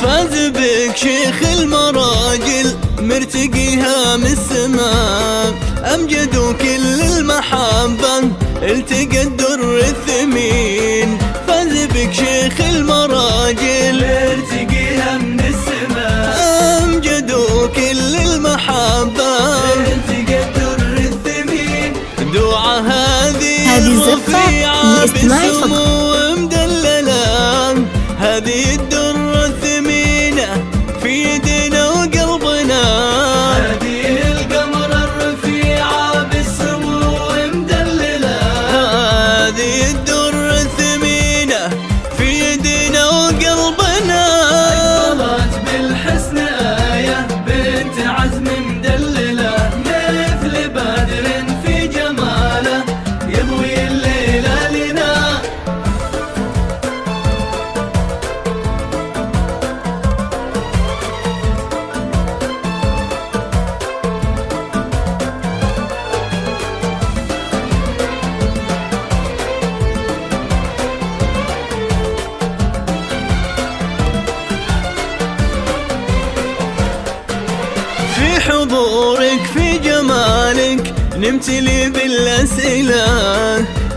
فاز بك شيخ المراجل مرتقيها من السماء، أمجد كل المحبة التقى الدر الثمين. فاز بك شيخ المراجل مرتقيها من السماء، أمجد كل المحبة التقى الدر الثمين. دعاء هذه الرفيعة بالسمو مدللة، هذه الدرة الثمينة في يدنا وقلبنا. هذه القمر الرفيعة بالسمو مدللة، هذه الدرة الثمينة في يدنا وقلبنا. طلعت بالحسن آية بنت عزم مدللة، مثل بدر في جماله يضوي الليلة لنا. في حضورك في جمالك نمتلي بالأسئلة،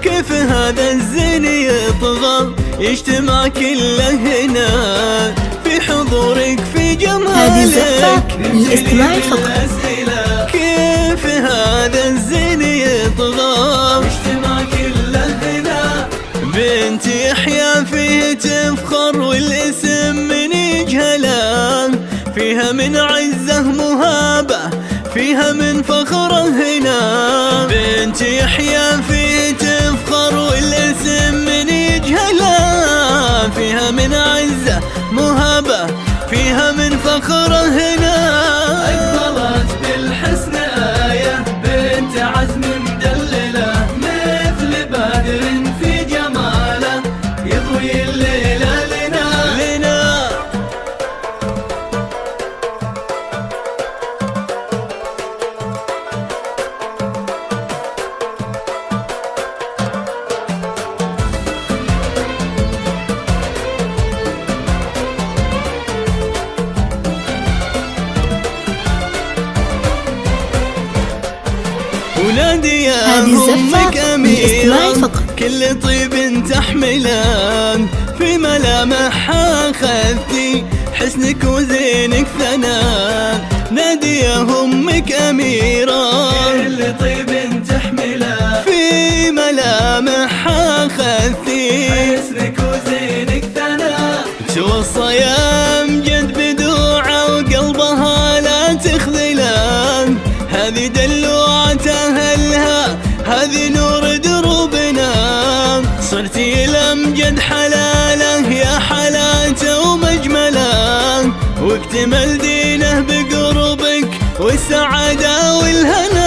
كيف هذا الزين يطغى يجتمع كله هنا. في حضورك في جمالك للاستماع فقط. بالأسئلة، كيف هذا الزين يطغى اجتماع كله هنا. بنت يحيى فيه تفخر والاسم من يجهله، فيها من عزه مهابة فيها من فخره هنا. بنت يحيى فيه تفخر والاسم من يجهله، فيها من عزه مهابة فيها من فخره هنا. أقبلت بالحسن آية بنت عزم مدللة، مثل بدر في جماله يضوي الليلة لنا. ولادي يا أمك أميرة كل طيب تحمله، في ملامحها أخذتي حسنك وزينك ثناء. نادي يا أمك أميرة كل طيب تحمله، في ملامحها أخذتي حسنك وزينك ثناء. توصى يا أمجد بدوعة وقلبها لا تخذله، هذه دلوعة أهلها هذه نور دروبنا. صرتي الأمجد حلاله يا حلاته ومجمله، واكتمل دينه بقربك والسعادة والهنا.